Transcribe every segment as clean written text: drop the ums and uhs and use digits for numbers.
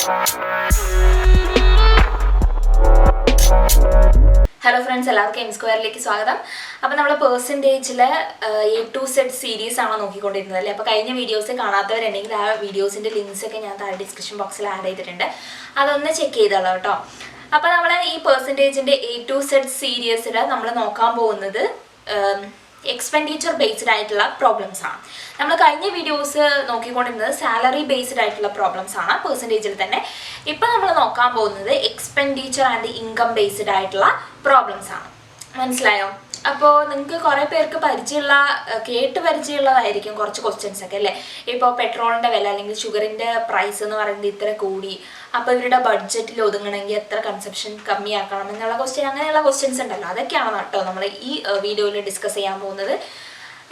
Hello friends, എല്ലാവർക്കും M സ്ക്വയറിലേക്ക് സ്വാഗതം. അപ്പോൾ നമ്മൾ പെർസെൻറ്റേജിലെ A to Z സീരീസ് ആണ് നോക്കിക്കൊണ്ടിരുന്നത് അല്ലേ. അപ്പോൾ കഴിഞ്ഞ വീഡിയോസ് കാണാത്തവരുണ്ടെങ്കിൽ ആ വീഡിയോസിൻ്റെ ലിങ്ക്സൊക്കെ ഞാൻ താഴെ ഡിസ്ക്രിപ്ഷൻ ബോക്സിൽ ആഡ് ചെയ്തിട്ടുണ്ട്, അതൊന്ന് ചെക്ക് ചെയ്തോളൂ കേട്ടോ. അപ്പോൾ നമ്മൾ ഈ പെർസെൻറ്റേജിൻ്റെ A to Z സീരീസിൽ നമ്മൾ നോക്കാൻ പോകുന്നത് എക്സ്പെൻഡിച്ചർ ബേസ്ഡ് ആയിട്ടുള്ള പ്രോബ്ലംസ് ആണ്. നമ്മൾ കഴിഞ്ഞ വീഡിയോസ് നോക്കിക്കൊണ്ടിരുന്നത് സാലറി ബേസ്ഡ് ആയിട്ടുള്ള പ്രോബ്ലംസ് ആണ് പെർസെൻറ്റേജിൽ തന്നെ. ഇപ്പം നമ്മൾ നോക്കാൻ പോകുന്നത് എക്സ്പെൻഡിച്ചർ ആൻഡ് ഇൻകം ബേസ്ഡ് ആയിട്ടുള്ള പ്രോബ്ലംസ് ആണ്. മനസ്സിലായോ? അപ്പോൾ നിങ്ങൾക്ക് കുറേ പേർക്ക് കേട്ട് പരിചയമുള്ളതായിരിക്കും കുറച്ച് ക്വസ്റ്റ്യൻസ് ഒക്കെ അല്ലേ. ഇപ്പോൾ പെട്രോളിൻ്റെ വില അല്ലെങ്കിൽ ഷുഗറിൻ്റെ പ്രൈസ് എന്ന് പറയുന്നത് ഇത്ര കൂടി, അപ്പോൾ ഇവരുടെ ബഡ്ജറ്റിൽ ഒതുങ്ങണമെങ്കിൽ എത്ര കൺസപ്ഷൻ കമ്മിയാക്കണം എന്നുള്ള അങ്ങനെയുള്ള ക്വസ്റ്റ്യൻസ് ഉണ്ടല്ലോ. അതൊക്കെയാണ് കേട്ടോ നമ്മൾ ഈ വീഡിയോയിൽ ഡിസ്കസ് ചെയ്യാൻ പോകുന്നത്.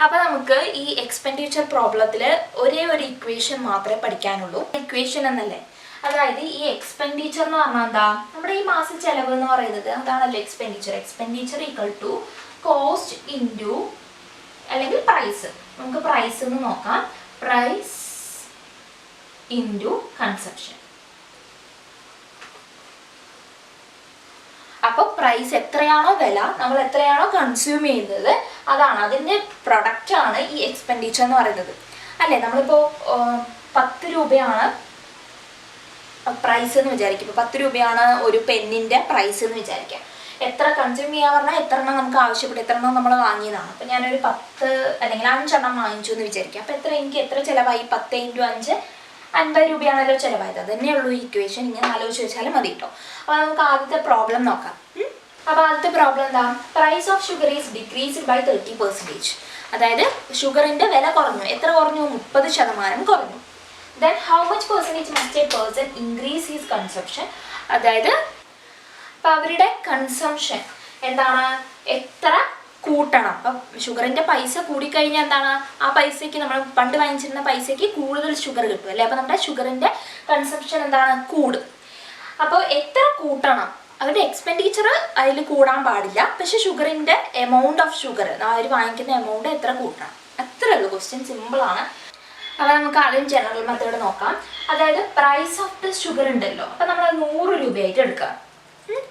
അപ്പോൾ നമുക്ക് ഈ എക്സ്പെൻഡിച്ചർ പ്രോബ്ലത്തിൽ ഒരേ ഒരു ഇക്വേഷൻ മാത്രമേ പഠിക്കാനുള്ളൂ. ഇക്വേഷൻ എന്നല്ലേ, അതായത് ഈ എക്സ്പെൻഡിച്ചർ എന്ന് പറഞ്ഞാൽ എന്താ, നമ്മുടെ ഈ മാസ ചെലവ് എന്ന് പറയുന്നത് അതാണല്ലോ expenditure. Expenditure equal to cost into അല്ലെങ്കിൽ പ്രൈസ്. നമുക്ക് പ്രൈസ് എന്ന് നോക്കാം. Price into consumption. അപ്പോൾ പ്രൈസ് എത്രയാണോ വില, നമ്മൾ എത്രയാണോ കൺസ്യൂം ചെയ്യുന്നത്, അതാണ് അതിൻ്റെ പ്രൊഡക്റ്റാണ് ഈ എക്സ്പെൻഡിച്ചർ എന്ന് പറയുന്നത് അല്ലേ. നമ്മളിപ്പോൾ 10 രൂപയാണ് പ്രൈസ് എന്ന് വിചാരിക്കും. ഇപ്പോൾ 10 രൂപയാണ് ഒരു പെന്നിൻ്റെ പ്രൈസ് എന്ന് വിചാരിക്കാം. എത്ര കൺസ്യൂം ചെയ്യാൻ പറഞ്ഞാൽ എത്ര എണ്ണം നമുക്ക് ആവശ്യപ്പെട്ടു, എത്ര എണ്ണം നമ്മൾ വാങ്ങിയതാണ്. അപ്പോൾ ഞാനൊരു 10 അല്ലെങ്കിൽ 5 എണ്ണം വാങ്ങിച്ചു എന്ന് വിചാരിക്കാം. അപ്പോൾ എനിക്ക് എത്ര ചിലവായി? 10 × 5 50 രൂപയാണല്ലോ ചിലവായത്. അത് തന്നെയുള്ളൂ ഈ ഇക്വേഷൻ. ഇങ്ങനെ ആലോചിച്ച് വെച്ചാലും മതി കേട്ടോ. അപ്പോൾ നമുക്ക് ആദ്യത്തെ പ്രോബ്ലം നോക്കാം. അപ്പോൾ ആദ്യത്തെ പ്രോബ്ലം എന്താ? Price of sugar is decreased by 30%. അതായത് ഷുഗറിൻ്റെ വില കുറഞ്ഞു. എത്ര കുറഞ്ഞു? 30% കുറഞ്ഞു. Then how much percentage must a person increase his consumption? അതായത് അപ്പം അവരുടെ കൺസംഷൻ എന്താണ്, എത്ര കൂട്ടണം. അപ്പം ഷുഗറിൻ്റെ പൈസ കൂടിക്കഴിഞ്ഞാൽ എന്താണ്, ആ പൈസയ്ക്ക് നമ്മൾ പണ്ട് വാങ്ങിച്ചിരുന്ന പൈസയ്ക്ക് കൂടുതൽ ഷുഗർ കിട്ടും അല്ലേ. അപ്പം നമ്മുടെ ഷുഗറിൻ്റെ കൺസംഷൻ എന്താണ്, കൂടും. അപ്പോൾ എത്ര കൂട്ടണം, അവരുടെ എക്സ്പെൻഡിച്ചർ അതിൽ കൂടാൻ പാടില്ല. പക്ഷേ ഷുഗറിൻ്റെ എമൗണ്ട് ഓഫ് ഷുഗർ, അവർ വാങ്ങിക്കുന്ന എമൗണ്ട് എത്ര കൂട്ടണം, അത്രേ ഉള്ളൂ. ക്വസ്റ്റ്യൻ സിമ്പിളാണ്. അപ്പോൾ നമുക്ക് ആദ്യം ജനറൽ മെത്തേഡ് നോക്കാം. അതായത് പ്രൈസ് ഓഫ് ദ ഷുഗർ ഉണ്ടല്ലോ, അപ്പം നമ്മൾ 100 രൂപയായിട്ട് എടുക്കാം.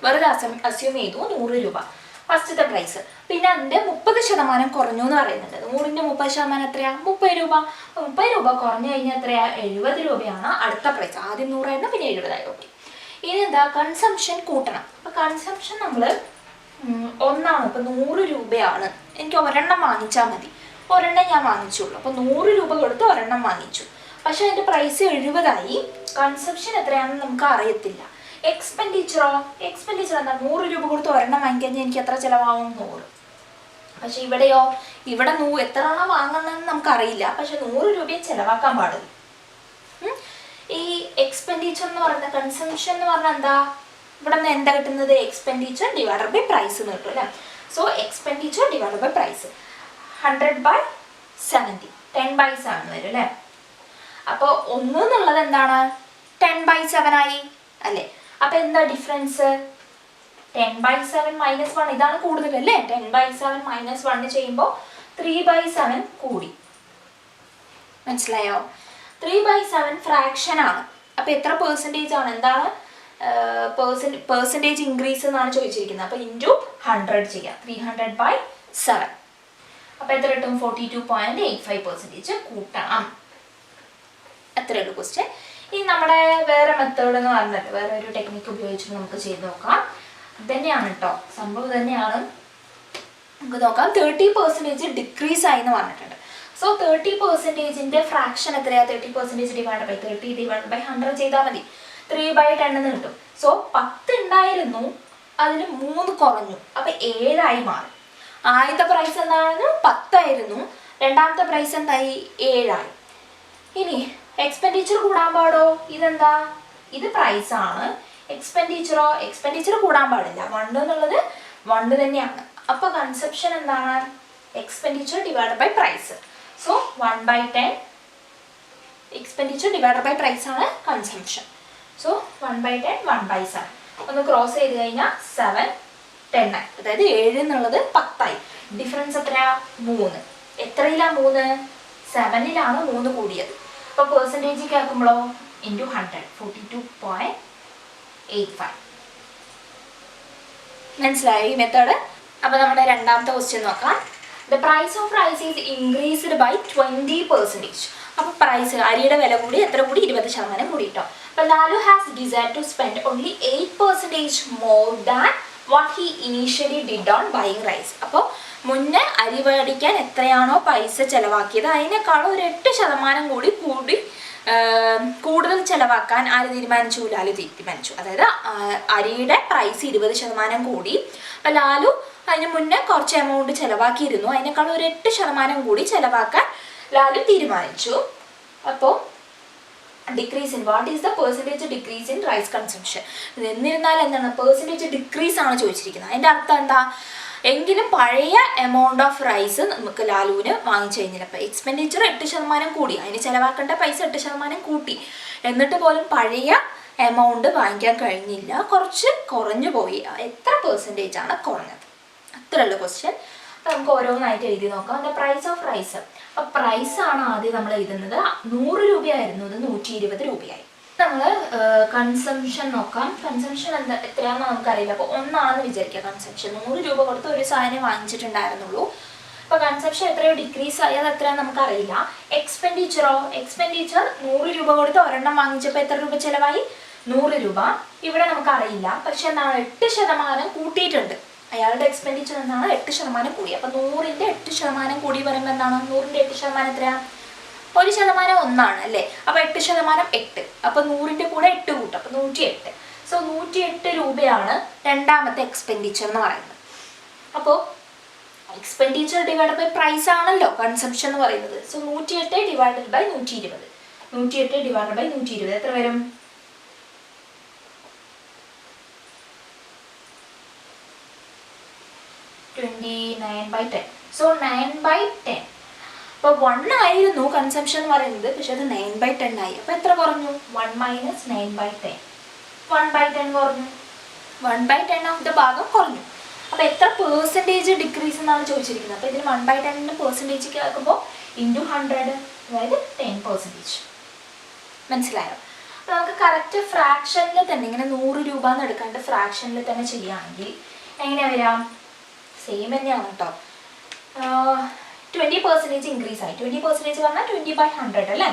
വെറുതെ അസ്യൂം ചെയ്തു 100 രൂപ ഫസ്റ്റത്തെ പ്രൈസ്. പിന്നെ അതിൻ്റെ 30% കുറഞ്ഞു എന്ന് പറയുന്നുണ്ട്. 100ൻ്റെ 30% എത്രയാ? 30 രൂപ. 30 രൂപ കുറഞ്ഞു കഴിഞ്ഞാൽ എത്രയാ? 70 രൂപയാണ് അടുത്ത പ്രൈസ്. ആദ്യം 100 ആയിരുന്നു, പിന്നെ 70. ഓക്കെ. ഇനി എന്താ, കൺസംഷൻ കൂട്ടണം. അപ്പോൾ കൺസംഷൻ നമ്മൾ ഒന്നാണ്. ഇപ്പോൾ 100 രൂപയാണ്, എനിക്ക് ഒരെണ്ണം വാങ്ങിച്ചാൽ മതി. ഒരെണ്ണം ഞാൻ വാങ്ങിച്ചുള്ളൂ. അപ്പോൾ 100 രൂപ കൊടുത്ത് ഒരെണ്ണം വാങ്ങിച്ചു. പക്ഷേ അതിൻ്റെ പ്രൈസ് 70 കൺസംഷൻ എത്രയാണെന്ന് നമുക്ക് അറിയത്തില്ല. എക്സ്പെൻഡിച്ചർ എന്താ, 100 രൂപ കൊടുത്ത് ഒരെണ്ണം വാങ്ങിക്കഴിഞ്ഞാൽ എനിക്ക് എത്ര ചിലവാകും? 100. പക്ഷെ ഇവിടെയോ, ഇവിടെ എത്ര എണ്ണം വാങ്ങണമെന്ന് നമുക്കറിയില്ല. പക്ഷെ 100 രൂപയെ ചിലവാക്കാൻ പാടില്ല. ഈ എക്സ്പെൻഡിച്ചർ എന്ന് പറയുന്ന കൺസംഷൻ എന്ന് പറഞ്ഞാൽ എന്താ, ഇവിടെ നിന്ന് എന്താ കിട്ടുന്നത്? എക്സ്പെൻഡിച്ചർ ഡിവൈഡഡ് ബൈ പ്രൈസ് എന്ന് കിട്ടും അല്ലേ. So expenditure divided by price 100/70, 10/7 വരും അല്ലേ. അപ്പോൾ 1 എന്നുള്ളത് എന്താണ്, 10/7 ആയി അല്ലേ. അപ്പോൾ എന്താ ഡിഫറൻസ്? 10/7 - 1 ഇതാണ് കൂടുതൽ അല്ലേ. 10/7 - 1 ചെയ്യുമ്പോൾ 3/7 കൂടി. മനസ്സിലായോ? 3/7 ഫ്രാക്ഷൻ ആണ്. അപ്പോൾ എത്ര പെർസെൻറ്റേജ് ആണ്, എന്താണ് പെർസെൻറ്റേജ് ഇൻക്രീസ് എന്നാണ് ചോദിച്ചിരിക്കുന്നത്. അപ്പോൾ ഇൻറ്റു 100 ചെയ്യാം. 300/7. അപ്പോൾ എത്ര കിട്ടും? 42.85% കൂട്ടണം. അത്രയുള്ളൂ ക്വസ്റ്റ്യൻ. ഇനി നമ്മുടെ വേറെ മെത്തേഡ് എന്ന് പറഞ്ഞിട്ട് വേറെ ഒരു ടെക്നിക്ക് ഉപയോഗിച്ചിട്ട് നമുക്ക് ചെയ്ത് നോക്കാം. ഇതന്നെയാണ് കേട്ടോ, സംഭവം തന്നെയാണ്. നമുക്ക് നോക്കാം. 30% ഡിക്രീസ് ആയി എന്ന് പറഞ്ഞിട്ടുണ്ട്. സോ 30%ൻ്റെ ഫ്രാക്ഷൻ എത്രയാണ്? 30% ഡിവൈഡ് ബൈ 30 ഡിവൈഡ് ബൈ 100 ചെയ്താൽ മതി. 3/10 എന്ന് കിട്ടും. സോ 10 ഉണ്ടായിരുന്നു, അതിന് 3 കുറഞ്ഞു, അപ്പോൾ 7 മാറി. ആദ്യത്തെ പ്രൈസ് എന്തായിരുന്നു? 10 ആയിരുന്നു. രണ്ടാമത്തെ പ്രൈസ് എന്തായി? 7. ഇനി എക്സ്പെൻഡിച്ചർ കൂടാൻ പാടോ? ഇതെന്താ, ഇത് പ്രൈസ് ആണ്. എക്സ്പെൻഡിച്ചർ കൂടാൻ പാടില്ല. 1 എന്നുള്ളത് 1 തന്നെയാണ്. അപ്പോൾ കൺസപ്ഷൻ എന്താണ്? Expenditure divide by price. So 1/10 expenditure divide by price ആണ് കൺസംഷൻ. സോ 1/10 1/7 ഒന്ന് ക്രോസ് ചെയ്ത് കഴിഞ്ഞാൽ 7 10 ആയി. അതായത് 7 എന്നുള്ളത് 10 ആയി. ഡിഫറൻസ് എത്രയാ? 3. എത്രയിലാണ് 3? 7ലാണ് 3 കൂടിയത്. അപ്പോൾ പെർസെൻറ്റേജ് കേൾക്കുമ്പോഴോ ഇൻറ്റു 100 42.85. മനസ്സിലായോ ഈ മെത്തേഡ്? അപ്പോൾ നമ്മുടെ രണ്ടാമത്തെ ക്വസ്റ്റ്യൻ നോക്കാം. The price of rice is increased by 20%. അപ്പോൾ പ്രൈസ് അരിയുടെ വില കൂടി എത്ര കൂടി? 20% കൂടി കേട്ടോ. അപ്പോൾ Lalu has decide to spend only 8% more than what he initially did on buying rice. അപ്പോൾ മുന്നേ അരി മേടിക്കാൻ എത്രയാണോ പൈസ ചിലവാക്കിയത് അതിനേക്കാളും ഒരു 8% കൂടി കൂടുതൽ ചിലവാക്കാൻ ആര് തീരുമാനിച്ചു? ലാലു തീരുമാനിച്ചു. അതായത് അരിയുടെ പ്രൈസ് 20% കൂടി. അപ്പോൾ ലാലു അതിന് മുന്നേ കുറച്ച് എമൗണ്ട് ചിലവാക്കിയിരുന്നു, അതിനേക്കാളും ഒരു 8% കൂടി ചിലവാക്കാൻ ലാലു തീരുമാനിച്ചു. അപ്പോൾ decrease in what is the percentage decrease in rice consumption. എന്നിരുന്നാൽ എന്താണ് പെർസെൻറ്റേജ് ഡിക്രീസ് ആണ് ചോദിച്ചിരിക്കുന്നത്. അതിൻ്റെ അർത്ഥം എന്താ? എങ്കിലും പഴയ എമൗണ്ട് ഓഫ് റൈസ് നമുക്ക് ലാലുവിന് വാങ്ങിച്ചു കഴിഞ്ഞില്ല. അപ്പോൾ എക്സ്പെൻഡിച്ചർ 8% കൂടി, അതിന് ചിലവാക്കേണ്ട പൈസ 8% കൂട്ടി, എന്നിട്ട് പോലും പഴയ എമൗണ്ട് വാങ്ങിക്കാൻ കഴിഞ്ഞില്ല, കുറച്ച് കുറഞ്ഞു പോയി. എത്ര പെർസെൻറ്റേജ് ആണ് കുറഞ്ഞത്? അത്രയുള്ള ക്വസ്റ്റ്യൻ. അപ്പോൾ നമുക്ക് ഓരോന്നായിട്ട് എഴുതി നോക്കാം. The price of rice. അപ്പോൾ പ്രൈസ് ആണ് ആദ്യം നമ്മൾ എഴുതുന്നത്. 100 രൂപയായിരുന്നു, അത് 120 രൂപയായി. നമ്മൾ കൺസംഷൻ നോക്കാം. കൺസംഷൻ എത്രയാണെന്ന് നമുക്കറിയില്ല. അപ്പോൾ 1 ആണെന്ന് വിചാരിക്കുക കൺസംഷൻ. 100 രൂപ കൊടുത്ത് ഒരു സാധനം വാങ്ങിച്ചിട്ടുണ്ടായിരുന്നുള്ളൂ. അപ്പോൾ കൺസംഷൻ എത്രയോ ഡിക്രീസ് ആയി, അത് എത്രയാണെന്ന് നമുക്കറിയില്ല. എക്സ്പെൻഡിച്ചറോ? എക്സ്പെൻഡിച്ചർ 100 രൂപ കൊടുത്ത് ഒരെണ്ണം വാങ്ങിച്ചപ്പോൾ എത്ര രൂപ ചിലവായി? 100 രൂപ. ഇവിടെ നമുക്കറിയില്ല, പക്ഷെ എന്താണ് 8% കൂട്ടിയിട്ടുണ്ട്. അയാളുടെ എക്സ്പെൻഡിച്ചർ എന്താണ്? 8% കൂടി. അപ്പോൾ 100ന്റെ 8% കൂടി പറയുമ്പോൾ എന്താണ്? 100ന്റെ 8% എത്രയാണ്? 1% 1 അല്ലേ? അപ്പോൾ 8% 8. അപ്പോൾ 100ന്റെ കൂടെ 8 കൂട്ടും, അപ്പോൾ 108. സോ 108 രൂപയാണ് രണ്ടാമത്തെ എക്സ്പെൻഡിച്ചർ എന്ന് പറയുന്നത്. അപ്പോൾ എക്സ്പെൻഡിച്ചർ ഡിവൈഡ് ബൈ പ്രൈസ് ആണല്ലോ കൺസംഷൻ എന്ന് പറയുന്നത്. So 108 divided by 120. 108 divided by 120 എത്ര വരും? 29/10. സോ 9/10. അപ്പോൾ 1 ആയിരുന്നു കൺസംഷൻ എന്ന് പറയുന്നത്, പക്ഷെ അത് 9/10 ആയി. അപ്പോൾ എത്ര കുറഞ്ഞു? 1 - 9/10. 1/10 കുറഞ്ഞു. 1/10 ഓഫ് ദ ഭാഗം കുറഞ്ഞു. അപ്പോൾ എത്ര പെർസെൻറ്റേജ് ഡിക്രീസ് എന്നാണ് ചോദിച്ചിരിക്കുന്നത്. അപ്പോൾ ഇതിന് 1/10 പെർസെൻറ്റേജ് ആക്കുമ്പോൾ ഇൻറ്റു 100, അതായത് 10%. മനസ്സിലായോ? അപ്പോൾ നമുക്ക് കറക്റ്റ് ഫ്രാക്ഷനിൽ തന്നെ ഇങ്ങനെ 100 രൂപ എന്ന് എടുക്കാണ്ട് ഫ്രാക്ഷനിൽ തന്നെ ചെയ്യുകയാണെങ്കിൽ എങ്ങനെയാണ് വരിക? സെയിം തന്നെയാണ് കേട്ടോ. 20% ഇൻക്രീസ് ആയി. 20% പറഞ്ഞാൽ 20/100 അല്ലേ?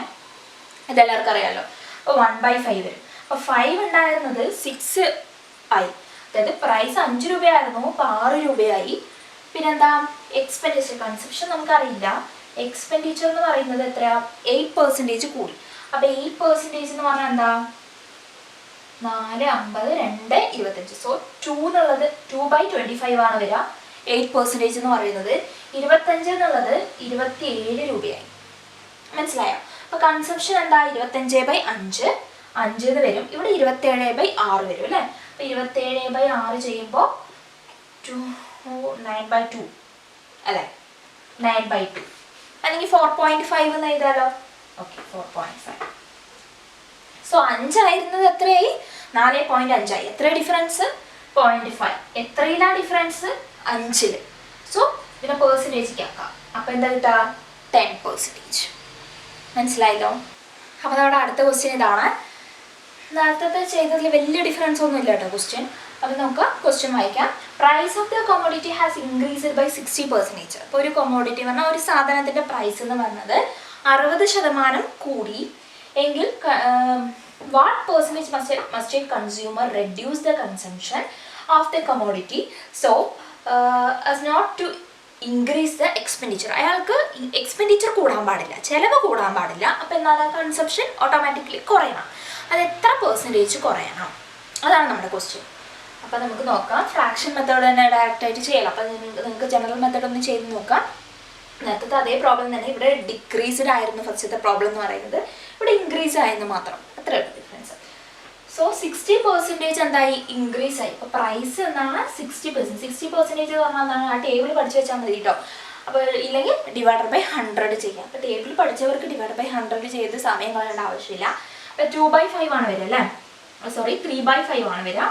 ഇതെല്ലാവർക്കും അറിയാമല്ലോ. അപ്പോൾ 1/5 വരും. അപ്പോൾ 5 ഉണ്ടായിരുന്നത് 6 ആയി. അതായത് പ്രൈസ് 5 രൂപയായിരുന്നു, അപ്പോൾ 6 രൂപയായി. പിന്നെന്താ? എക്സ്പെൻഡിച്ചർ കൺസംഷൻ നമുക്കറിയില്ല. എക്സ്പെൻഡിച്ചർ എന്ന് പറയുന്നത് എത്രയാ? 8% കൂടി. അപ്പോൾ 8% എന്ന് പറഞ്ഞാൽ എന്താ? 4, 50, 2, 25. സോ 2 എന്നുള്ളത് 2/25 ആണ് വരിക. 8% എന്ന് പറയുന്നത് 25 എന്നുള്ളത് 27 രൂപയായി. മനസ്സിലായോ? അപ്പോൾ കൺസംഷൻ എന്താ? 25/5 എന്ന് വരും. ഇവിടെ 27/6 വരും അല്ലേ? അപ്പോൾ 27/6 ചെയ്യുമ്പോൾ 9/2 അല്ലേ? 9/2 അല്ലെങ്കിൽ 4.5 എന്ന് എഴുതാലോ. ഓക്കെ, 4.5. സോ 5 ആയിരുന്നത് എത്രയായി? 4.5 ആയി. എത്ര ഡിഫറൻസ്? 0.5. എത്രയിലാണ് ഡിഫറൻസ്? 5. സോ ഇതിനെ പെർസെൻറ്റേജിലേക്ക് ആക്കാം. അപ്പോൾ എന്താ കിട്ടുക? 10%. മനസ്സിലായല്ലോ? അപ്പോൾ നമ്മുടെ അടുത്ത ക്വസ്റ്റ്യൻ ഇതാണ്. നേരത്തെ ചെയ്തതിൽ വലിയ ഡിഫറൻസ് ഒന്നും ഇല്ല കേട്ടോ ക്വസ്റ്റ്യൻ. അപ്പോൾ നമുക്ക് ക്വസ്റ്റ്യൻ വായിക്കാം. Price of the commodity has increased by 60%. അപ്പോൾ ഒരു കൊമോഡിറ്റി പറഞ്ഞാൽ ഒരു സാധനത്തിൻ്റെ പ്രൈസ് എന്ന് പറഞ്ഞത് 60% കൂടി എങ്കിൽ what percentage must a consumer reduce the consumption of the commodity so as not to increase the expenditure. അയാൾക്ക് എക്സ്പെൻഡിച്ചർ കൂടാൻ പാടില്ല, ചിലവ് കൂടാൻ പാടില്ല. അപ്പോൾ എന്താണ്? കൺസംഷൻ ഓട്ടോമാറ്റിക്കലി കുറയണം. അത് എത്ര പെർസെൻറ്റേജ് കുറയണം? അതാണ് നമ്മുടെ ക്വസ്റ്റ്യൻ. അപ്പോൾ നമുക്ക് നോക്കാം. ഫ്രാക്ഷൻ മെത്തേഡ് തന്നെ ഡയറക്റ്റായിട്ട് ചെയ്യണം. അപ്പോൾ നിങ്ങൾക്ക് ജനറൽ മെത്തേഡ് ഒന്ന് ചെയ്ത് നോക്കാം. നേരത്തെ അതേ പ്രോബ്ലം തന്നെ. ഇവിടെ ഡിക്രീസ്ഡ് ആയിരുന്നു ഫസ്റ്റത്തെ പ്രോബ്ലം എന്ന് പറയുന്നത്, ഇവിടെ ഇൻക്രീസ് ആയെന്ന് മാത്രം. അത്രയുള്ള ഡിഫറൻസ്. സോ 60% എന്തായി? ഇൻക്രീസ് ആയി. ഇപ്പോൾ പ്രൈസ് എന്താണ്? 60%. 60% പറഞ്ഞാൽ എന്താണ്? ആ ടേബിൾ പഠിച്ചു വെച്ചാൽ മതി കേട്ടോ. അപ്പോൾ ഇല്ലെങ്കിൽ ഡിവൈഡഡ് ബൈ 100 ചെയ്യാം. അപ്പോൾ ടേബിൾ പഠിച്ചവർക്ക് ഡിവൈഡ് ബൈ 100 ചെയ്ത് സമയം കളയേണ്ട ആവശ്യമില്ല. അപ്പോൾ 2/5 ആണ് വരിക അല്ലേ? സോറി 3/5 ആണ് വരിക.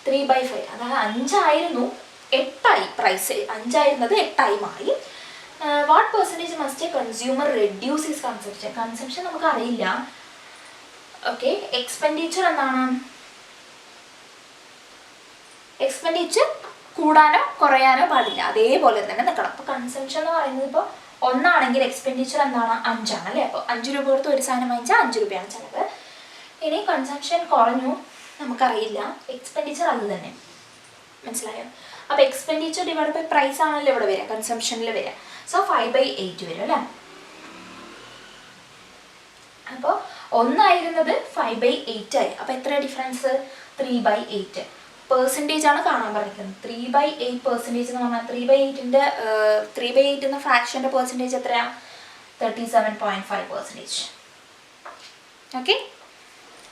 3/5 അതായത് 5 ആയിരുന്നു 8 ആയി. പ്രൈസ് 5 ആയിരുന്നത് 8 ആയി മാറി. What percentage must a consumer reduce his consumption? Consumption നമുക്ക് അറിയില്ല, ഓക്കെ, എക്സ്പെൻഡിച്ചർ എന്താണ്? എക്സ്പെൻഡിച്ചർ കൂടാനോ കുറയാനോ പാടില്ല, അതേപോലെ തന്നെ നിൽക്കണം. അപ്പോൾ കൺസംഷൻ എന്ന് പറയുന്നത് ഇപ്പോൾ 1 ആണെങ്കിൽ എക്സ്പെൻഡിച്ചർ എന്താണ്? 5 ആണ് അല്ലേ. അപ്പോൾ 5 രൂപ കൊടുത്ത് ഒരു സാധനം വാങ്ങിച്ചാൽ 5 രൂപയാണ് ചിലവ്. ഇനി കൺസംഷൻ കുറഞ്ഞു, നമുക്കറിയില്ല, എക്സ്പെൻഡിച്ചർ അത് തന്നെ. മനസ്സിലായോ? അപ്പോൾ എക്സ്പെൻഡിച്ചർ ഡിവൈഡ് ബൈ പ്രൈസ് ആണല്ലോ ഇവിടെ വരിക, കൺസംഷനിൽ വരിക. സോ 5/8 വരും അല്ലേ. അപ്പോൾ 1 ആയിരുന്നത് 5/8 ആയി. അപ്പോൾ എത്ര ഡിഫറൻസ്? 3/8. പെർസെൻറ്റേജ് ആണ് കാണാൻ പറയുന്നത്. 3/8% എന്ന് പറഞ്ഞാൽ 3/8 എന്ന ഫ്രാക്ഷൻ്റെ പെർസെൻറ്റേജ് എത്രയാണ്? 37.5%. ഓക്കെ,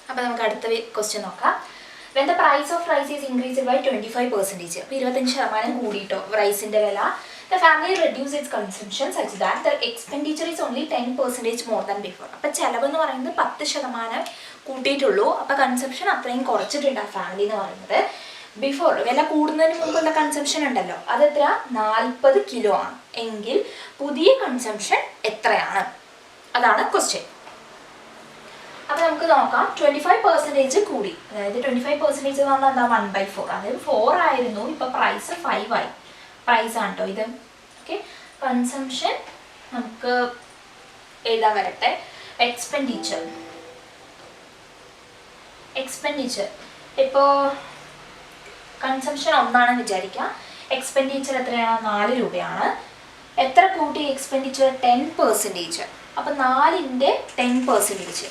അപ്പോൾ നമുക്ക് അടുത്ത ക്വസ്റ്റ്യൻ നോക്കാം. When the price of rice is increased by 25%, അപ്പോൾ 25% കൂടിയിട്ടോ റൈസിൻ്റെ വില. The family reduce its consumption such that the expenditure is only 10% more than before. അപ്പോൾ ചിലവ് എന്ന് പറയുന്നത് 10% കൂട്ടിയിട്ടുള്ളൂ, അപ്പോൾ കൺസംഷൻ അത്രയും കുറച്ചിട്ടുണ്ട് ആ ഫാമിലി എന്ന് പറയുന്നത്. ബിഫോർ വില കൂടുന്നതിന് മുമ്പുള്ള കൺസംഷൻ ഉണ്ടല്ലോ, അതെത്ര? 40 കിലോ ആണ് എങ്കിൽ പുതിയ കൺസംഷൻ എത്രയാണ്? അതാണ് ക്വസ്റ്റ്യൻ. അപ്പോൾ നമുക്ക് നോക്കാം. 25% കൂടി, അതായത് 25% എന്ന് പറഞ്ഞാൽ എന്താ? 1/4. അതായത് 4 ആയിരുന്നു, ഇപ്പോൾ പ്രൈസ് 5 ആയി. പ്രൈസ് ആണ് കേട്ടോ ഇത്. ഓക്കെ, കൺസംഷൻ നമുക്ക് എഴുതാൻ വരട്ടെ. എക്സ്പെൻഡിച്ചർ ഇപ്പോൾ കൺസംഷൻ 1 ആണെന്ന് വിചാരിക്കാം. എക്സ്പെൻഡിച്ചർ എത്രയാണ്? 4 രൂപയാണ്. എത്ര കൂട്ടി എക്സ്പെൻഡിച്ചർ? 10%. അപ്പോൾ 4ൻ്റെ 10%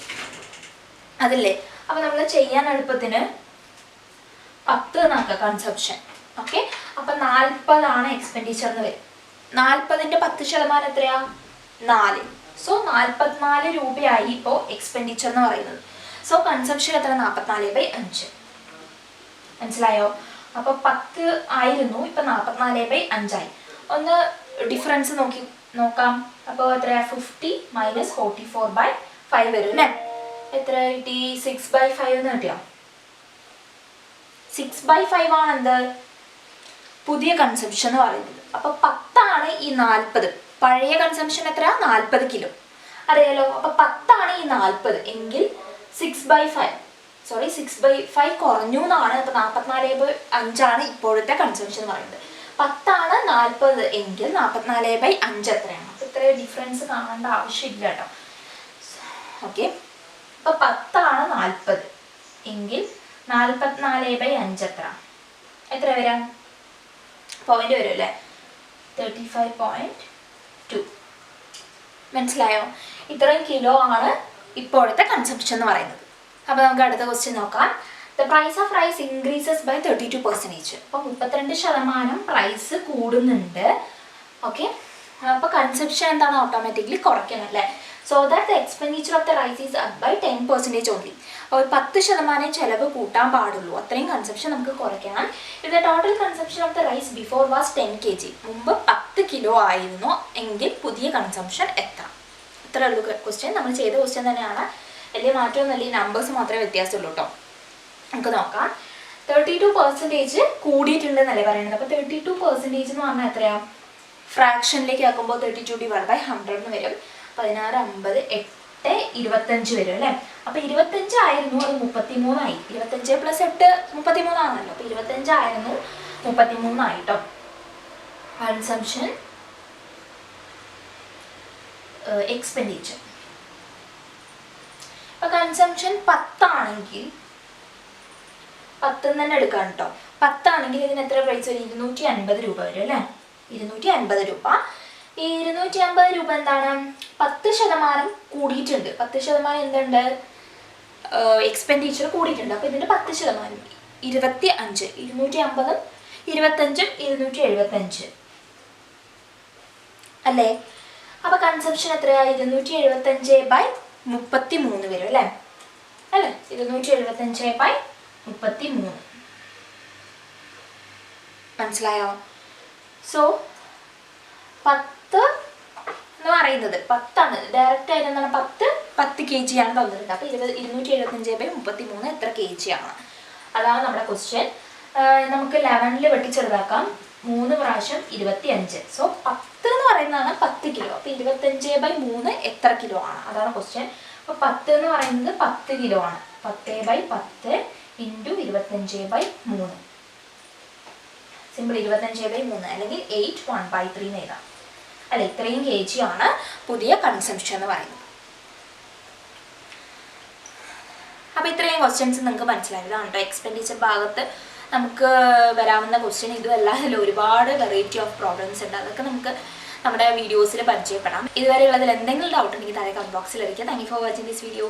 അതല്ലേ. അപ്പോൾ നമ്മൾ ചെയ്യാൻ എളുപ്പത്തിന് 10 എന്നാക്കുക കൺസംഷൻ. ഓക്കെ, അപ്പം 40 ആണ് എക്സ്പെൻഡിച്ചർ എന്ന് വരും. 40ൻ്റെ 10% എത്രയാ? 4. സോ 44 രൂപയായി ഇപ്പോൾ എക്സ്പെൻഡിച്ചർ എന്ന് പറയുന്നത്. സോ കൺസംഷൻ എത്ര? 44/5. മനസ്സിലായോ? അപ്പോൾ 10 ആയിരുന്നു, ഇപ്പം 44/5 ആയി. ഒന്ന് ഡിഫറൻസ് നോക്കാം. അപ്പോൾ എത്രയാ? 50 - 44/5 വരും അല്ലേ. എത്ര കിട്ടി? 6/5 എന്ന് കിട്ടിയോ? 6/5 ആണ് എന്ത്? പുതിയ കൺസംഷൻ എന്ന് പറയുന്നത്. അപ്പോൾ 10 ആണ് ഈ 40. പഴയ കൺസംഷൻ എത്ര? 40 കിലോ അറിയാലോ. അപ്പോൾ 10 ആണ് ഈ 40 എങ്കിൽ 6/5 കുറഞ്ഞു എന്നാണ്. അപ്പോൾ 44/5 ആണ് ഇപ്പോഴത്തെ കൺസംഷൻ എന്ന് പറയുന്നത്. 10 ആണ് 40 എങ്കിൽ 44/5 എത്രയാണ്? അപ്പോൾ ഇത്ര ഡിഫറൻസ് കാണേണ്ട ആവശ്യമില്ല കേട്ടോ. ഓക്കെ, അപ്പോൾ 10 ആണ് 40 എങ്കിൽ 44/5 എത്ര വരാം? പോയിന്റ് വരും അല്ലേ. 35.2. മനസ്സിലായോ? ഇത്രയും കിലോ ആണ് ഇപ്പോഴത്തെ കൺസംഷൻ എന്ന് പറയുന്നത്. അപ്പോൾ നമുക്ക് അടുത്ത ക്വസ്റ്റ്യൻ നോക്കാം. The price of rice increases by 32%. അപ്പോൾ 32% പ്രൈസ് കൂടുന്നുണ്ട്. ഓക്കെ, അപ്പോൾ കൺസംഷൻ എന്താണ്? ഓട്ടോമാറ്റിക്കലി കുറയ്ക്കണം അല്ലേ. So that the expenditure of the rice is up by 10% only. അപ്പോൾ 10% ചിലവ് കൂട്ടാൻ പാടുള്ളൂ, അത്രയും കൺസംഷൻ നമുക്ക് കുറയ്ക്കണം. If the total consumption of the rice before was 10 kg, മുമ്പ് 10 കിലോ ആയിരുന്നു എങ്കിൽ പുതിയ കൺസംഷൻ എത്ര? ഇത്രേ ഉള്ളൂ ക്വസ്റ്റ്യൻ. നമ്മൾ ചെയ്ത ക്വസ്റ്റ്യൻ തന്നെയാണ്, വലിയ മാറ്റമൊന്നുമില്ല, ഈ നമ്പേഴ്സ് മാത്രമേ വ്യത്യാസമുള്ളൂ കേട്ടോ. നമുക്ക് നോക്കാം. 32% കൂടിയിട്ടുണ്ടെന്നല്ലേ പറയുന്നത്. അപ്പോൾ 32% എന്ന് പറഞ്ഞാൽ എത്രയാണ്? ഫ്രാക്ഷനിലേക്ക് ആക്കുമ്പോൾ 32/100 എന്ന് വരും. 16, 50, 8, 25 വരും അല്ലേ. അപ്പോൾ 25 ആയിരുന്നു, അത് 33 ആയി. 25 + 8 33 ആണല്ലോ. അപ്പോൾ 25 ആയിരുന്നു, 33 ആയിട്ടോ. Consumption expenditure. അപ്പോൾ കൺസംഷൻ 10 ആണെങ്കിൽ 10 തന്നെ എടുക്കാം കേട്ടോ. 10 ആണെങ്കിൽ ഇതിന് എത്ര പ്രൈസ് വരും? 250 രൂപ വരും അല്ലേ. 250 രൂപ. ഈ 250 രൂപ എന്താണ്? 10% കൂടിയിട്ടുണ്ട്. 10% എന്തുണ്ട്? എക്സ്പെൻഡിച്ചർ കൂടിയിട്ടുണ്ട്. അപ്പോൾ ഇതിൻ്റെ 10% 25. 250 25 275 അല്ലേ. അപ്പോൾ കൺസംഷൻ എത്രയാണ്? 275/33 വരും അല്ലേ. 275/33. മനസ്സിലായോ? സോ 10 എന്ന് പറയുന്നത് 10 ആണ്. ഡയറക്റ്റ് ആയിട്ട് എന്താണ്? 10 kg ആണ് തന്നിട്ടുണ്ട്. അപ്പോൾ 275/33 എത്ര kg ആണ്? അതാണ് നമ്മുടെ ക്വസ്റ്റ്യൻ. നമുക്ക് 11ൽ വെട്ടിച്ചെറുതാക്കാം. 3 പ്രാവശ്യം 25. സോ 10 എന്ന് പറയുന്നതാണ് 10 കിലോ. അപ്പോൾ 25/3 എത്ര കിലോ ആണ്? അതാണ് ക്വസ്റ്റ്യൻ. അപ്പോൾ 10 എന്ന് പറയുന്നത് 10 കിലോ ആണ്. 10/10 ഇൻറ്റു 25/3. സിമ്പിൾ 25/3 അല്ലെങ്കിൽ 8 1/3 എന്ന് എഴുതാം അല്ല. ഇത്രയും kg ആണ് പുതിയ കൺസംഷൻ എന്ന് പറയുന്നത്. അപ്പോൾ ഇത്രയും ക്വസ്റ്റ്യൻസ് നിങ്ങൾക്ക് മനസ്സിലായതാണ് കേട്ടോ. എക്സ്പെൻഡിച്ചർ ഭാഗത്ത് നമുക്ക് വരാവുന്ന ക്വസ്റ്റ്യൻ ഇതുമല്ല, അതിൽ ഒരുപാട് വെറൈറ്റി ഓഫ് പ്രോബ്ലംസ് ഉണ്ട്. അതൊക്കെ നമുക്ക് നമ്മുടെ വീഡിയോസിൽ പരിചയപ്പെടാം. ഇതുവരെയുള്ളതിൽ എന്തെങ്കിലും ഡൗട്ട് ഉണ്ടെങ്കിൽ താഴെ കമന്റ് ബോക്സിൽ അറിയിക്കുക. Thank you for watching this video.